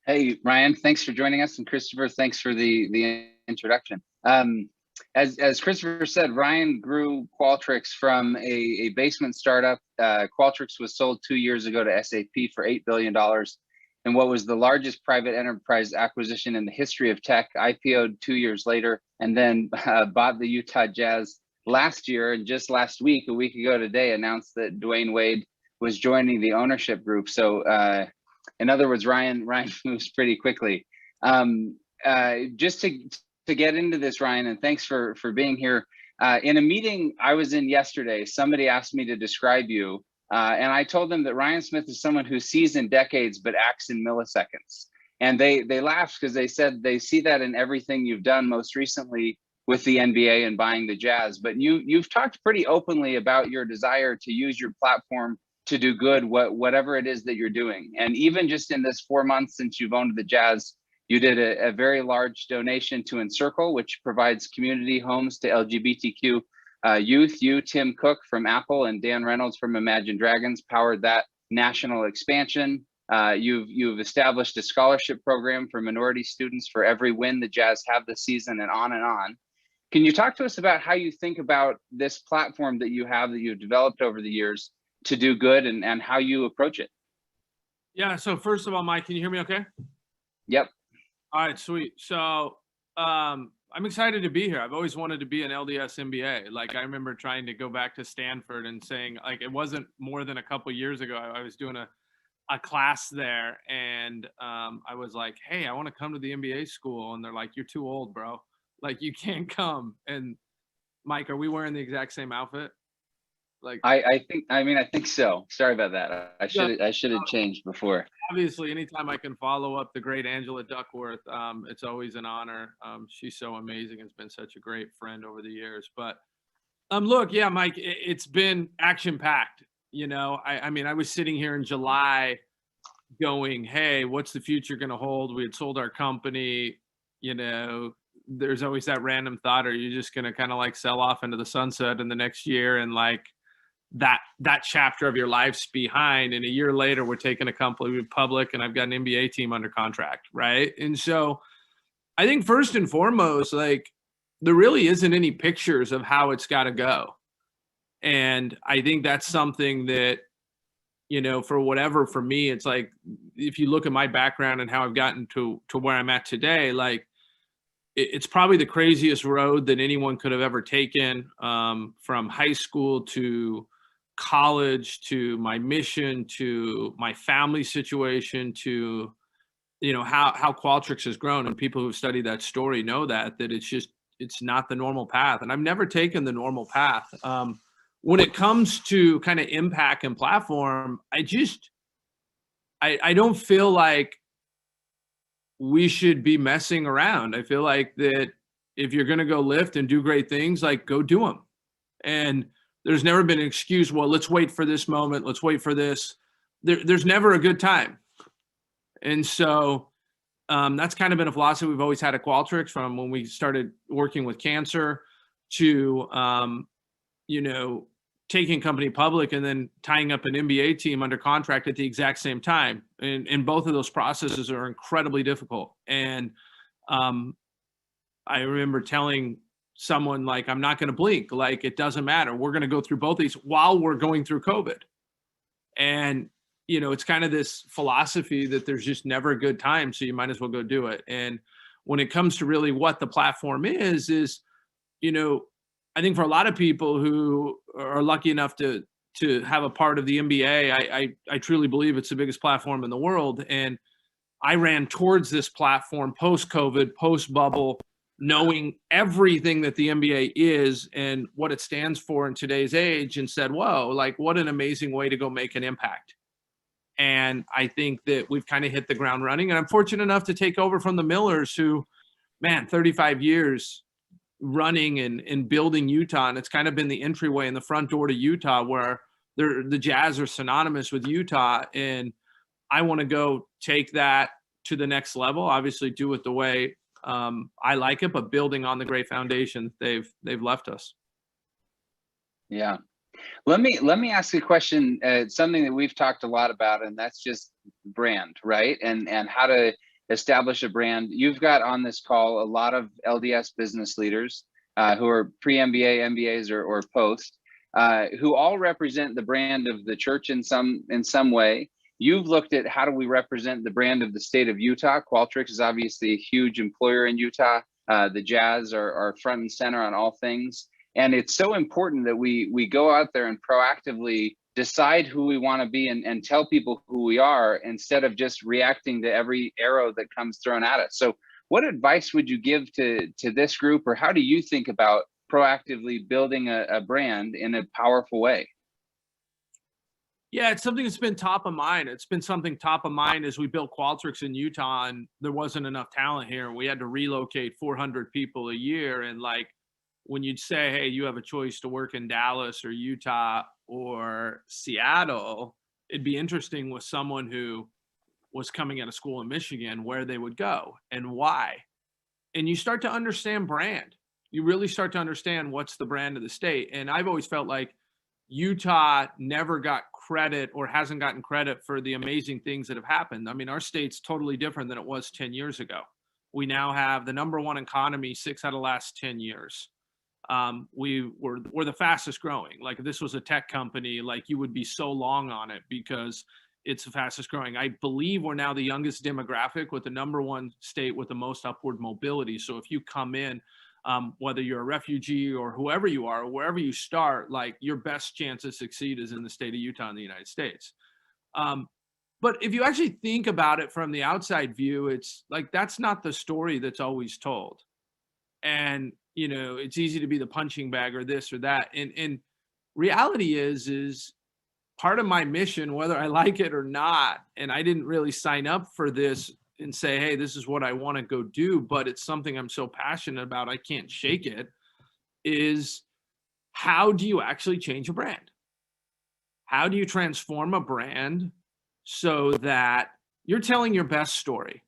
Hey, Ryan, thanks for joining us. And Christopher, thanks for the introduction. As Christopher said, Ryan grew Qualtrics from a basement startup. Qualtrics was sold 2 years ago to SAP for $8 billion. And what was the largest private enterprise acquisition in the history of tech, IPO'd 2 years later, and then bought the Utah Jazz last year. And just last week, a week ago today, announced that Dwayne Wade was joining the ownership group. So in other words, Ryan moves pretty quickly. Just to get into this, Ryan, and thanks for being here. In a meeting I was in yesterday, somebody asked me to describe you, and I told them that Ryan Smith is someone who sees in decades but acts in milliseconds. And they laughed because they said they see that in everything you've done, most recently with the NBA and buying the Jazz. But you've talked pretty openly about your desire to use your platform to do good, whatever it is that you're doing. And even just in this 4 months since you've owned the Jazz, you did a very large donation to Encircle, which provides community homes to LGBTQ youth. You, Tim Cook from Apple, and Dan Reynolds from Imagine Dragons powered that national expansion. You've established a scholarship program for minority students for every win the Jazz have this season, and on and on. Can you talk to us about how you think about this platform that you have, that you've developed over the years, to do good, and how you approach it? Yeah, so first of all, Mike, can you hear me okay? Yep. All right, sweet. So I'm excited to be here. I've always wanted to be an LDS MBA. Like, I remember trying to go back to Stanford and saying, like, it wasn't more than a couple years ago, I was doing a class there, and I was like, hey, I want to come to the MBA school. And they're like, you're too old, bro. Like, you can't come. And Mike, are we wearing the exact same outfit? Like, I think so. Sorry about that. I should have changed before. Obviously, anytime I can follow up the great Angela Duckworth, it's always an honor. She's so amazing. Has been such a great friend over the years. But look, yeah, Mike, it's been action packed. You know, I mean, I was sitting here in July going, hey, what's the future going to hold? We had sold our company. You know, there's always that random thought, are you just going to kind of like sell off into the sunset in the next year, and like that chapter of your life's behind, and a year later we're taking a company public and I've got an NBA team under contract, right? And so I think first and foremost, like, there really isn't any pictures of how it's got to go. And I think that's something that, you know, for me, it's like, if you look at my background and how I've gotten to where I'm at today, like, it's probably the craziest road that anyone could have ever taken, from high school to college, to my mission, to my family situation, to, you know, how Qualtrics has grown. And people who've studied that story know that it's not the normal path. And I've never taken the normal path. When it comes to kind of impact and platform, I don't feel like we should be messing around. I feel like that if you're going to go lift and do great things, like, go do them. And there's never been an excuse, well, let's wait for this moment, let's wait for this. There's never a good time. And so that's kind of been a philosophy we've always had at Qualtrics, from when we started working with cancer to, you know, taking company public and then tying up an NBA team under contract at the exact same time. And both of those processes are incredibly difficult. And I remember telling someone, like, I'm not going to blink. Like, it doesn't matter. We're going to go through both these while we're going through COVID. And, you know, it's kind of this philosophy that there's just never a good time, so you might as well go do it. And when it comes to really what the platform is, you know, I think for a lot of people who are lucky enough to have a part of the NBA, I truly believe it's the biggest platform in the world. And I ran towards this platform post-COVID, post-bubble, knowing everything that the NBA is and what it stands for in today's age, and said, whoa, like, what an amazing way to go make an impact. And I think that we've kind of hit the ground running. And I'm fortunate enough to take over from the Millers, who, man, 35 years running and building Utah. And it's kind of been the entryway and the front door to Utah, where the Jazz are synonymous with Utah. And I want to go take that to the next level, obviously do it the way I like it, but building on the great foundation they've left us. Yeah. Let me ask you a question. Something that we've talked a lot about, and that's just brand, right? And how to establish a brand. You've got on this call a lot of LDS business leaders who are pre-MBA, MBAs, or post, who all represent the brand of the church in some way. You've looked at how do we represent the brand of the state of Utah. Qualtrics is obviously a huge employer in Utah. The Jazz are front and center on all things. And it's so important that we go out there and proactively decide who we want to be and tell people who we are, instead of just reacting to every arrow that comes thrown at us. So what advice would you give to this group, or how do you think about proactively building a brand in a powerful way? Yeah, it's something that's been top of mind. It's been something top of mind as we built Qualtrics in Utah, and there wasn't enough talent here. We had to relocate 400 people a year. And like, when you'd say, hey, you have a choice to work in Dallas or Utah or Seattle, it'd be interesting with someone who was coming out of school in Michigan, where they would go and why. And you start to understand brand. You really start to understand what's the brand of the state. And I've always felt like Utah never got credit, or hasn't gotten credit, for the amazing things that have happened. I mean, our state's totally different than it was 10 years ago. We now have the #1 economy 6 out of the last 10 years. We're the fastest growing. Like, if this was a tech company, like, you would be so long on it because it's the fastest growing. I believe we're now the youngest demographic, with the #1 state with the most upward mobility. So if you come in, whether you're a refugee or whoever you are, or wherever you start, like, your best chance to succeed is in the state of Utah in the United States. But if you actually think about it from the outside view, it's like, that's not the story that's always told. And, it's easy to be the punching bag or this or that. And reality is part of my mission, whether I like it or not, and I didn't really sign up for this and say, hey, this is what I want to go do, but it's something I'm so passionate about, I can't shake it, is how do you actually change a brand? How do you transform a brand so that you're telling your best story?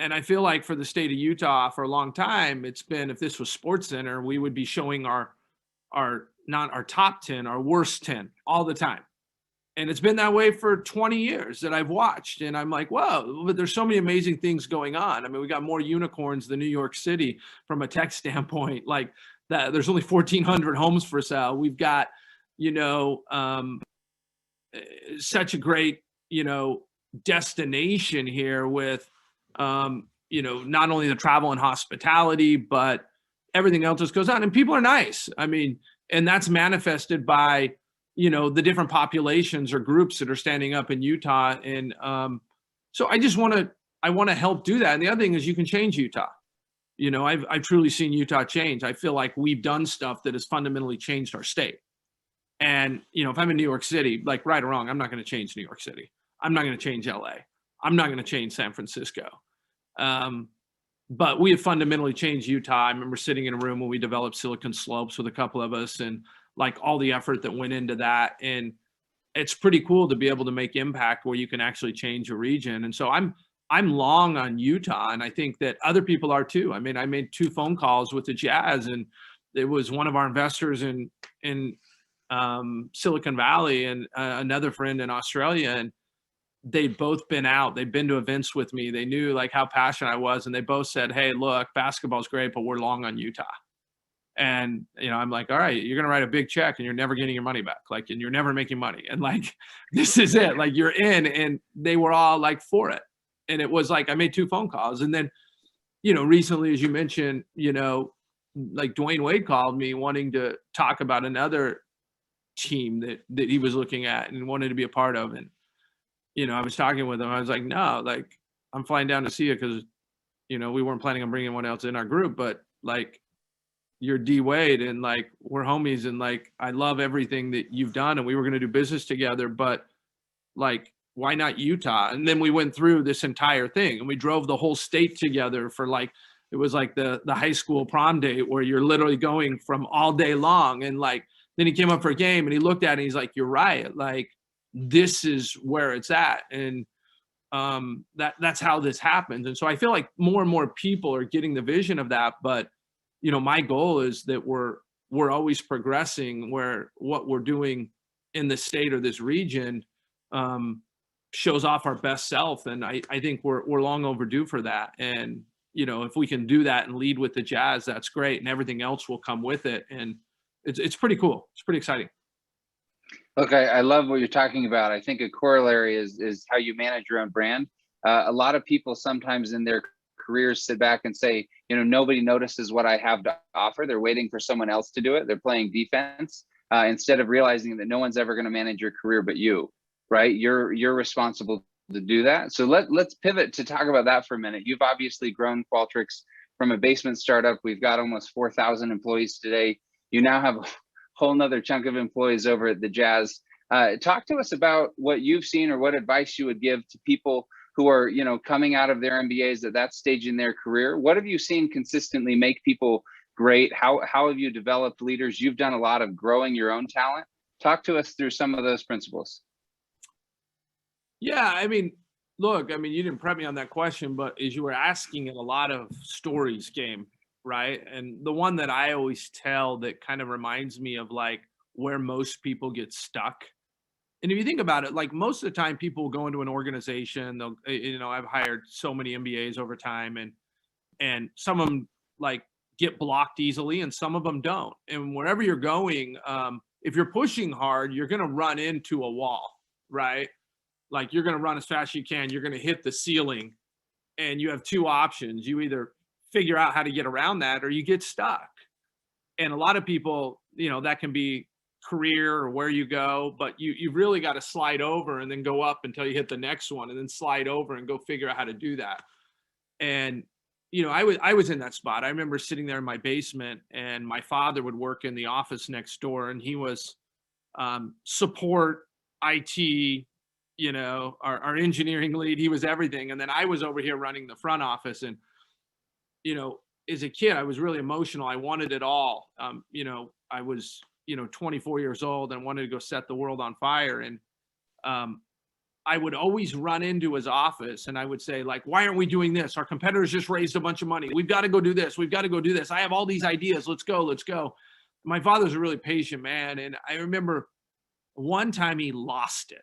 And I feel like for the state of Utah for a long time, it's been, if this was SportsCenter, we would be showing our not our top 10, our worst 10 all the time. And it's been that way for 20 years that I've watched. And I'm like, whoa, but there's so many amazing things going on. I mean, we got more unicorns than New York City from a tech standpoint. Like, that, there's only 1,400 homes for sale. We've got, such a great, destination here with, not only the travel and hospitality, but everything else that goes on. And people are nice. I mean, and that's manifested by, the different populations or groups that are standing up in Utah. And so I want to help do that. And the other thing is, you can change Utah. I've truly seen Utah change. I feel like we've done stuff that has fundamentally changed our state. And, if I'm in New York City, like, right or wrong, I'm not going to change New York City. I'm not going to change LA. I'm not going to change San Francisco. But we have fundamentally changed Utah. I remember sitting in a room when we developed Silicon Slopes with a couple of us, and like, all the effort that went into that. And it's pretty cool to be able to make impact where you can actually change a region. And so I'm long on Utah, and I think that other people are too. I mean, I made 2 phone calls with the Jazz, and it was one of our investors in Silicon Valley and another friend in Australia. And they'd both been out. They'd been to events with me. They knew like how passionate I was. And they both said, hey, look, basketball's great, but we're long on Utah. And, I'm like, all right, you're going to write a big check and you're never getting your money back. Like, and you're never making money. And like, this is it. Like, you're in. And they were all like for it. And it was like, I made 2 phone calls. And then, recently, as you mentioned, like, Dwayne Wade called me wanting to talk about another team that he was looking at and wanted to be a part of. And, I was talking with him. I was like, no, like, I'm flying down to see you because, we weren't planning on bringing anyone else in our group, but like, you're D Wade and like, we're homies, and like, I love everything that you've done, and we were going to do business together, but like, why not Utah? And then we went through this entire thing, and we drove the whole state together for like, it was like the high school prom date where you're literally going from all day long. And like, then he came up for a game and he looked at it and he's like, you're right. Like, this is where it's at. And that's how this happens. And so I feel like more and more people are getting the vision of that. But, my goal is that we're always progressing, where what we're doing in the state or this region shows off our best self. And I think we're long overdue for that. And, you know, if we can do that and lead with the Jazz, that's great. And everything else will come with it. And it's pretty cool. It's pretty exciting. Look, I love what you're talking about. I think a corollary is how you manage your own brand. A lot of people sometimes in their careers sit back and say, you know, nobody notices what I have to offer. They're waiting for someone else to do it. They're playing defense instead of realizing that no one's ever going to manage your career but you, right? You're responsible to do that. So let's pivot to talk about that for a minute. You've obviously grown Qualtrics from a basement startup. We've got almost 4,000 employees today. You now have a whole nother chunk of employees over at the Jazz. Talk to us about what you've seen or what advice you would give to people who are, you know, coming out of their MBAs at that stage in their career. What have you seen consistently make people great? How have you developed leaders? You've done a lot of growing your own talent. Talk to us through some of those principles. Yeah, I mean, look, I mean, you didn't prep me on that question, but as you were asking it, a lot of stories came, right? And the one that I always tell that kind of reminds me of like where most people get stuck. And if you think about it, like most of the time people will go into an organization, they'll, you know, I've hired so many MBAs over time, and some of them like get blocked easily and some of them don't. And wherever you're going, if you're pushing hard, you're going to run into a wall, right? Like you're going to run as fast as you can. You're going to hit the ceiling, and you have two options. You either figure out how to get around that or you get stuck. And a lot of people, you know, that can be career or where you go, but you've really got to slide over and then go up until you hit the next one and then slide over and go figure out how to do that. And, you know, I was in that spot. I remember sitting there in my basement, and my father would work in the office next door, and he was support, IT, you know, our engineering lead. He was everything. And then I was over here running the front office. And, you know, as a kid, I was really emotional. I wanted it all. You know, I was, you know, 24 years old and wanted to go set the world on fire. And I would always run into his office and I would say, like, why aren't we doing this? Our competitors just raised a bunch of money. We've got to go do this. We've got to go do this. I have all these ideas. Let's go. Let's go. My father's a really patient man. And I remember one time he lost it.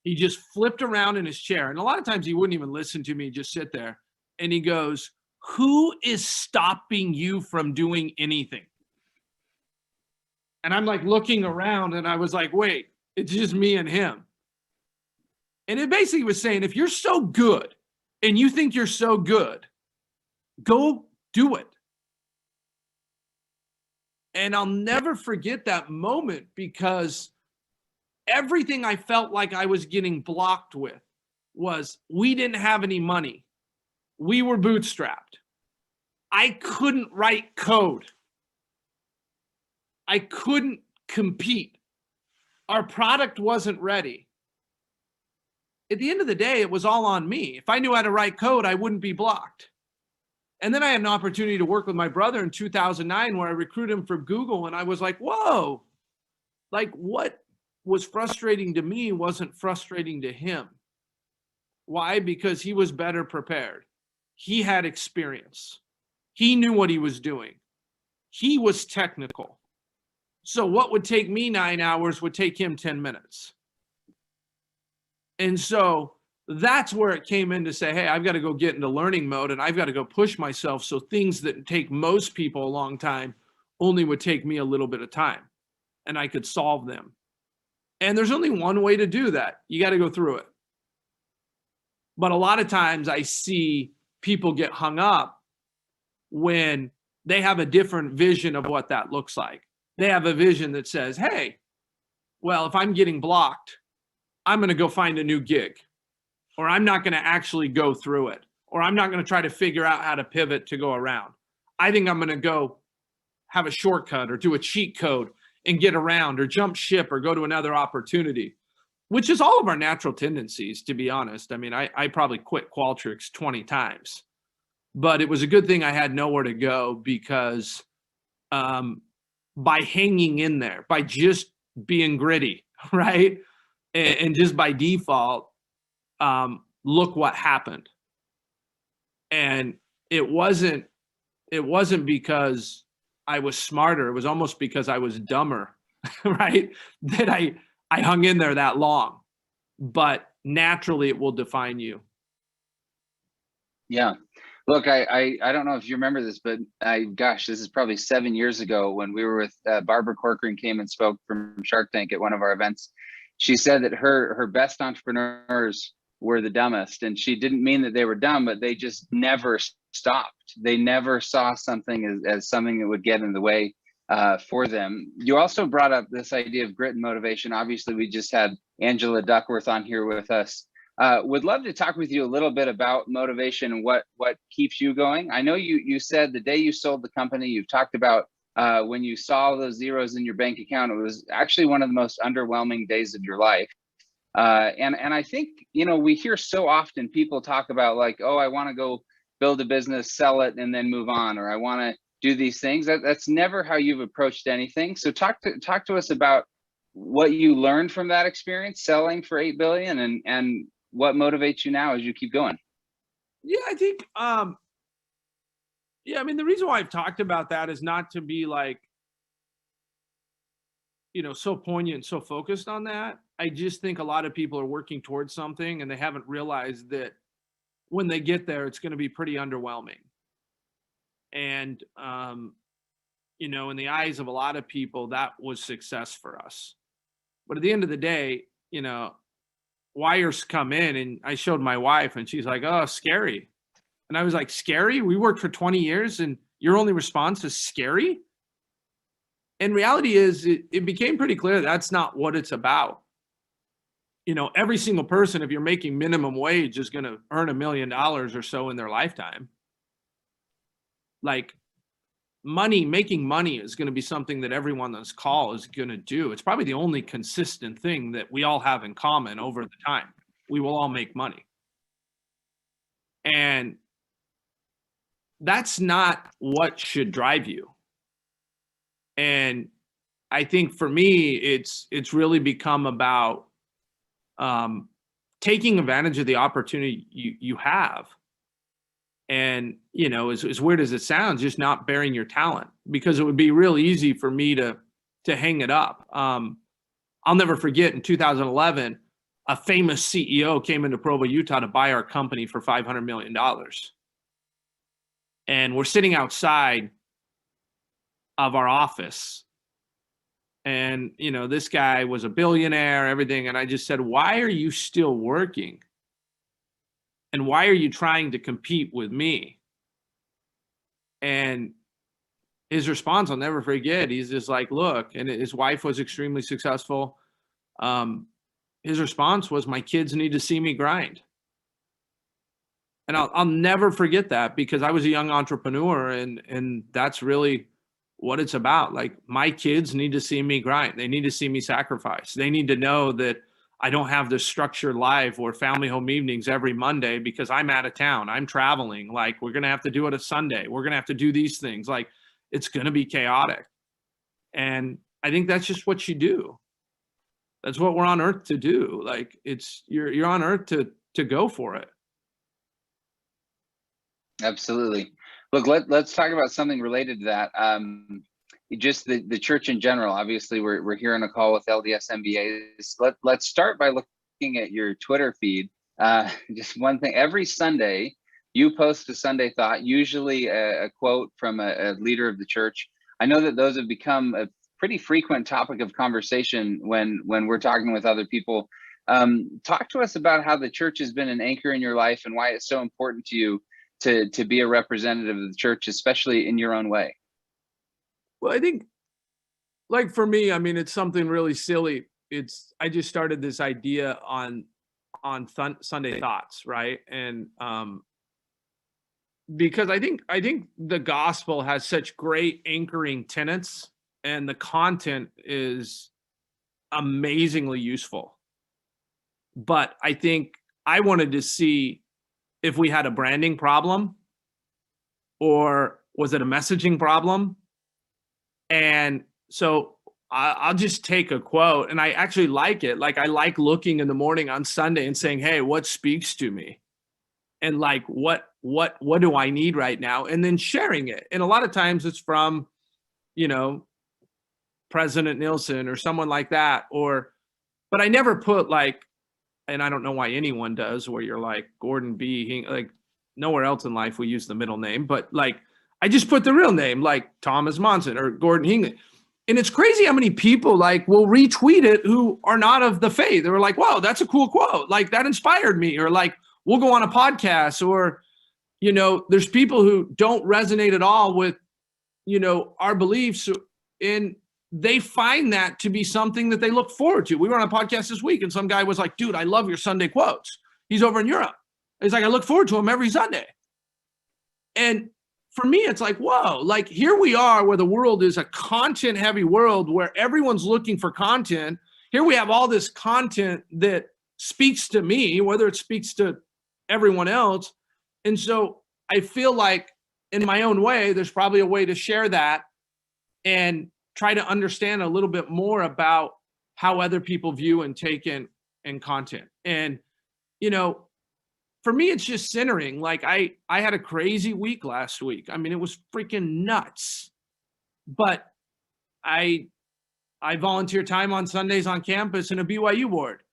He just flipped around in his chair. And a lot of times he wouldn't even listen to me, just sit there. And he goes, "Who is stopping you from doing anything?" And I'm like looking around and I was like, wait, it's just me and him. And it basically was saying, if you're so good and you think you're so good, go do it. And I'll never forget that moment, because everything I felt like I was getting blocked with was we didn't have any money. We were bootstrapped. I couldn't write code. I couldn't compete. Our product wasn't ready. At the end of the day, it was all on me. If I knew how to write code, I wouldn't be blocked. And then I had an opportunity to work with my brother in 2009 where I recruited him for Google. And I was like, whoa, like what was frustrating to me wasn't frustrating to him. Why? Because he was better prepared. He had experience. He knew what he was doing. He was technical. So what would take me 9 hours would take him 10 minutes. And so that's where it came in to say, hey, I've got to go get into learning mode and I've got to go push myself. So things that take most people a long time only would take me a little bit of time and I could solve them. And there's only one way to do that. You got to go through it. But a lot of times I see people get hung up when they have a different vision of what that looks like. They have a vision that says, hey, well, if I'm getting blocked, I'm going to go find a new gig, or I'm not going to actually go through it, or I'm not going to try to figure out how to pivot to go around. I think I'm going to go have a shortcut or do a cheat code and get around or jump ship or go to another opportunity, which is all of our natural tendencies, to be honest. I mean, I probably quit Qualtrics 20 times, but it was a good thing I had nowhere to go, because by hanging in there, by just being gritty, right? And just by default, look what happened. And it wasn't because I was smarter. It was almost because I was dumber, right? That I hung in there that long. But naturally it will define you. Yeah. Look, I don't know if you remember this, but gosh, this is probably 7 years ago when we were with Barbara Corcoran came and spoke from Shark Tank at one of our events. She said that her best entrepreneurs were the dumbest, and she didn't mean that they were dumb, but they just never stopped. They never saw something as something that would get in the way for them. You also brought up this idea of grit and motivation. Obviously, we just had Angela Duckworth on here with us. Would love to talk with you a little bit about motivation and what keeps you going. I know you said the day you sold the company, you've talked about when you saw those zeros in your bank account, it was actually one of the most underwhelming days of your life. And I think, we hear so often people talk about like, oh, I want to go build a business, sell it, and then move on, or I want to do these things. That's never how you've approached anything. So talk to us about what you learned from that experience selling for 8 billion and what motivates you now as you keep going. Yeah, I think, yeah, I mean, the reason why I've talked about that is not to be like, so poignant, so focused on that. I just think a lot of people are working towards something and they haven't realized that when they get there, it's going to be pretty underwhelming. And, in the eyes of a lot of people, that was success for us. But at the end of the day, wires come in, and I showed my wife and she's like, oh, scary. And I was like, scary? We worked for 20 years and your only response is scary? And reality is it became pretty clear that's not what it's about. Every single person, if you're making minimum wage, is going to earn $1 million or so in their lifetime. Like making money is going to be something that everyone on this call is going to do. It's probably the only consistent thing that we all have in common over the time. We will all make money. And that's not what should drive you. And I think for me, it's really become about taking advantage of the opportunity you have. And, as weird as it sounds, just not bearing your talent, because it would be real easy for me to hang it up. I'll never forget in 2011, a famous CEO came into Provo, Utah to buy our company for $500 million. And we're sitting outside of our office. And, this guy was a billionaire, everything. And I just said, why are you still working? And why are you trying to compete with me? And his response, I'll never forget. He's just like, look, and his wife was extremely successful. His response was, my kids need to see me grind. And I'll never forget that, because I was a young entrepreneur, and that's really what it's about. Like, my kids need to see me grind. They need to see me sacrifice. They need to know that I don't have this structured life or family home evenings every Monday because I'm out of town. I'm traveling. Like, we're going to have to do it a Sunday. We're going to have to do these things. Like, it's going to be chaotic. And I think that's just what you do. That's what we're on earth to do. Like, you're on earth to go for it. Absolutely. Look, let's talk about something related to that. Just the church in general. Obviously, we're here on a call with LDS MBAs. Let's start by looking at your Twitter feed. Just one thing. Every Sunday, you post a Sunday thought, usually a quote from a leader of the church. I know that those have become a pretty frequent topic of conversation when we're talking with other people. Talk to us about how the church has been an anchor in your life and why it's so important to you to be a representative of the church, especially in your own way. Well, I think, like, for me, I mean, it's something really silly. I just started this idea on Sunday thoughts, right? And because I think the gospel has such great anchoring tenets, and the content is amazingly useful. But I think I wanted to see if we had a branding problem, or was it a messaging problem? And so I'll just take a quote, and I actually like it. Like, I like looking in the morning on Sunday and saying, hey, what speaks to me? And like, what do I need right now? And then sharing it. And a lot of times it's from, President Nielsen or someone like that, but I never put like and I don't know why anyone does, where you're like Gordon B. Like nowhere else in life we use the middle name, but like I just put the real name, like Thomas Monson or Gordon Hingley. And it's crazy how many people like will retweet it who are not of the faith. They're like, "Wow, that's a cool quote. Like that inspired me," or like we'll go on a podcast, or there's people who don't resonate at all with our beliefs, and they find that to be something that they look forward to. We were on a podcast this week and some guy was like, "Dude, I love your Sunday quotes." He's over in Europe. He's like, "I look forward to them every Sunday." And for me, it's like, whoa, like here we are where the world is a content heavy world where everyone's looking for content. Here we have all this content that speaks to me, whether it speaks to everyone else. And so I feel like in my own way, there's probably a way to share that and try to understand a little bit more about how other people view and take in content. And, for me, it's just centering. Like I had a crazy week last week. I mean, it was freaking nuts. But I volunteer time on Sundays on campus in a BYU ward.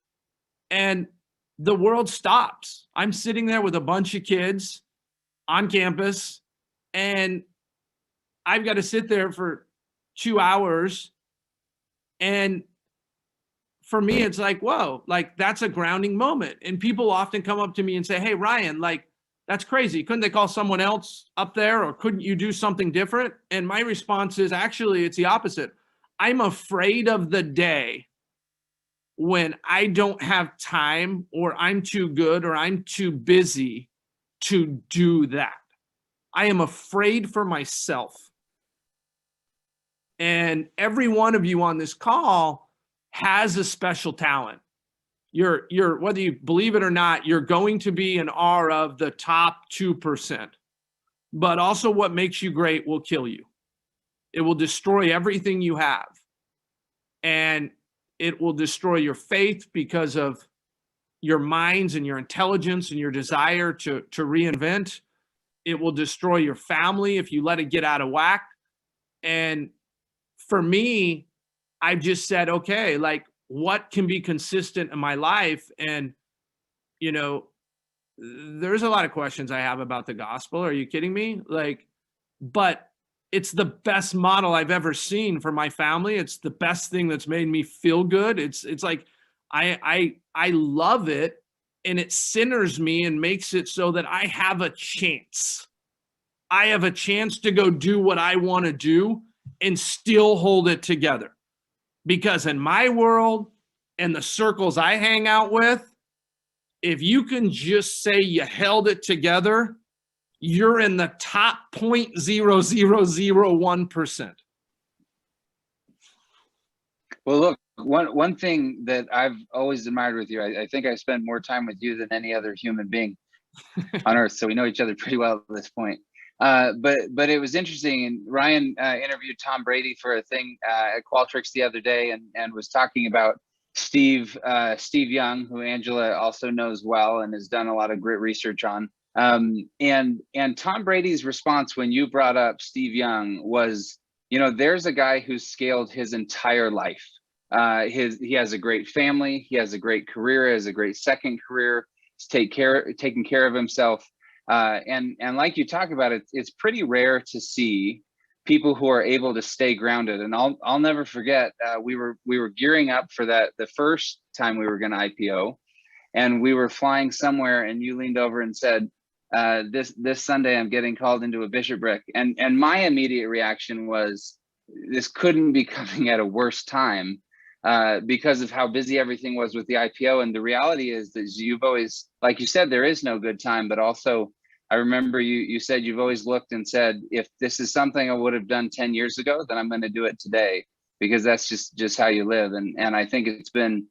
And the world stops. I'm sitting there with a bunch of kids on campus, and I've got to sit there for 2 hours. And for me, it's like, whoa, like that's a grounding moment. And people often come up to me and say, "Hey, Ryan, like that's crazy. Couldn't they call someone else up there, or couldn't you do something different?" And my response is actually, it's the opposite. I'm afraid of the day when I don't have time, or I'm too good, or I'm too busy to do that. I am afraid for myself. And every one of you on this call has a special talent. You're whether you believe it or not, you're going to be an R of the top 2%. But also what makes you great will kill you. It will destroy everything you have. And it will destroy your faith because of your minds and your intelligence and your desire to reinvent. It will destroy your family if you let it get out of whack. And for me, I've just said, okay, like what can be consistent in my life? And, there's a lot of questions I have about the gospel. Are you kidding me? Like, but it's the best model I've ever seen for my family. It's the best thing that's made me feel good. It's like, I love it, and it centers me and makes it so that I have a chance. I have a chance to go do what I want to do and still hold it together. Because in my world and the circles I hang out with, if you can just say you held it together, you're in the top 0.0001%. Well, look, one thing that I've always admired with you, I think I spent more time with you than any other human being on earth. So we know each other pretty well at this point. But it was interesting. And Ryan interviewed Tom Brady for a thing at Qualtrics the other day, and was talking about Steve Young, who Angela also knows well and has done a lot of great research on. And Tom Brady's response when you brought up Steve Young was, there's a guy who's scaled his entire life. He has a great family, he has a great career, he has a great second career. He's taking care of himself. And like you talk about it, it's pretty rare to see people who are able to stay grounded. And I'll never forget, we were gearing up for that the first time we were going to IPO, and we were flying somewhere, and you leaned over and said, this Sunday I'm getting called into a bishopric. And my immediate reaction was, this couldn't be coming at a worse time, because of how busy everything was with the IPO. And the reality is that you've always, like you said, there is no good time, but also I remember you said you've always looked and said, if this is something I would have done 10 years ago, then I'm going to do it today, because that's just how you live. And I think it's been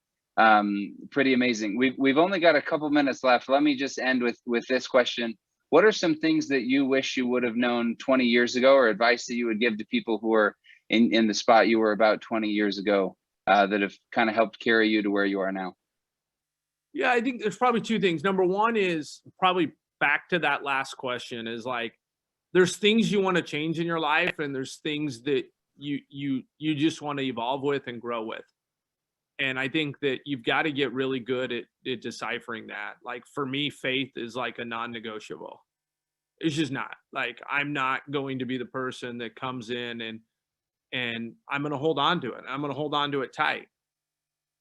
pretty amazing. We've only got a couple minutes left. Let me just end with this question. What are some things that you wish you would have known 20 years ago, or advice that you would give to people who are in the spot you were about 20 years ago, that have kind of helped carry you to where you are now? Yeah, I think there's probably two things. Number one is probably back to that last question, is like, there's things you want to change in your life, and there's things that you just want to evolve with and grow with. And I think that you've got to get really good at deciphering that. Like for me, faith is like a non-negotiable. It's just not. Like I'm not going to be the person that comes in and I'm going to hold on to it. I'm going to hold on to it tight.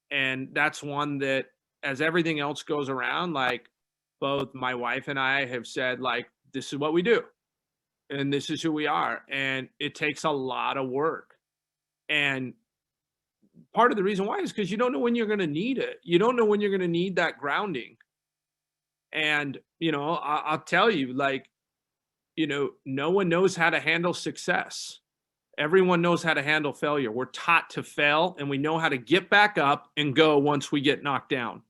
And that's one that, as everything else goes around, like both my wife and I have said, like, this is what we do and this is who we are. And it takes a lot of work. And part of the reason why is because you don't know when you're going to need it. You don't know when you're going to need that grounding. And, I'll tell you, like, no one knows how to handle success. Everyone knows how to handle failure. We're taught to fail and we know how to get back up and go once we get knocked down.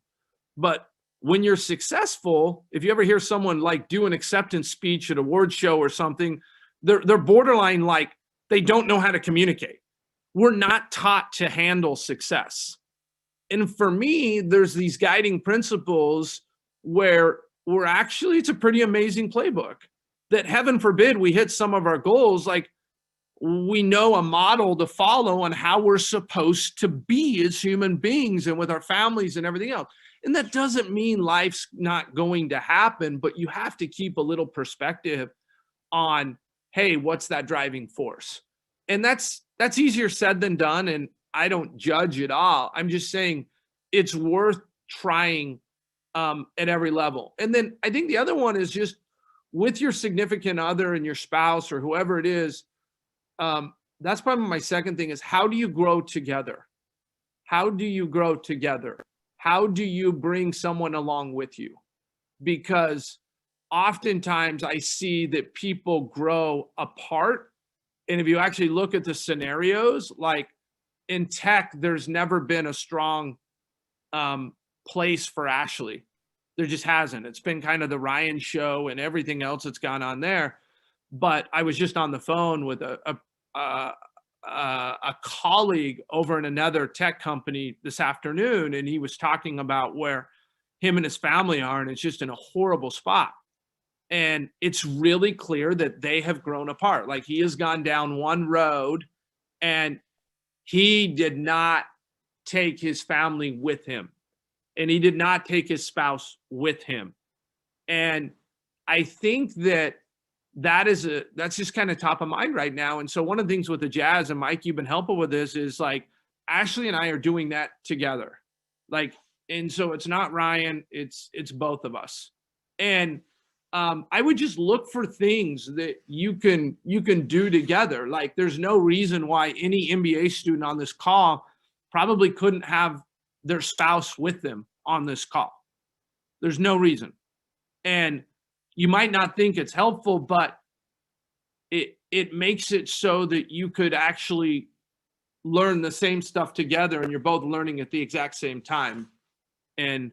But when you're successful, if you ever hear someone like do an acceptance speech at a award show or something, they're borderline like they don't know how to communicate. We're not taught to handle success. And for me, there's these guiding principles where it's a pretty amazing playbook that, heaven forbid, we hit some of our goals. Like, we know a model to follow on how we're supposed to be as human beings and with our families and everything else. And that doesn't mean life's not going to happen, but you have to keep a little perspective on, hey, what's that driving force? And that's easier said than done. And I don't judge at all. I'm just saying it's worth trying at every level. And then I think the other one is just with your significant other and your spouse or whoever it is. That's probably my second thing is, how do you grow together? How do you grow together? How do you bring someone along with you? Because oftentimes I see that people grow apart. And if you actually look at the scenarios, like in tech, there's never been a strong place for Ashley. There just hasn't. It's been kind of the Ryan show and everything else that's gone on there. But I was just on the phone with a colleague over in another tech company this afternoon, and he was talking about where him and his family are, and it's just in a horrible spot. And it's really clear that they have grown apart. Like, he has gone down one road and he did not take his family with him, and he did not take his spouse with him. And I think that's just kind of top of mind right now. And so one of the things with the Jazz, and Mike, you've been helpful with this, is like Ashley and I are doing that together. Like, and so it's not Ryan, it's both of us. And I would just look for things that you can do together. Like, there's no reason why any MBA student on this call probably couldn't have their spouse with them on this call. There's no reason. And you might not think it's helpful, but it makes it so that you could actually learn the same stuff together and you're both learning at the exact same time. And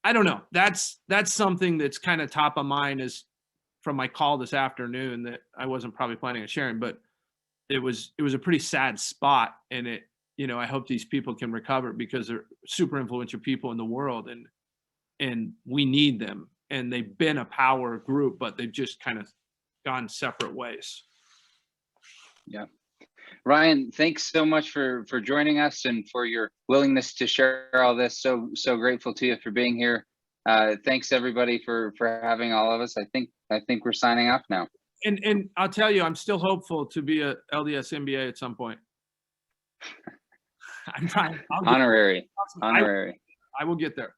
I don't know, that's something that's kind of top of mind is from my call this afternoon that I wasn't probably planning on sharing, but it was a pretty sad spot. And I hope these people can recover because they're super influential people in the world and we need them. And they've been a power group, but they've just kind of gone separate ways. Yeah. Ryan, thanks so much for joining us and for your willingness to share all this. So grateful to you for being here. Thanks everybody for having all of us. I think we're signing off now. And I'll tell you, I'm still hopeful to be a LDS MBA at some point. I'm trying. Honorary. I will get there.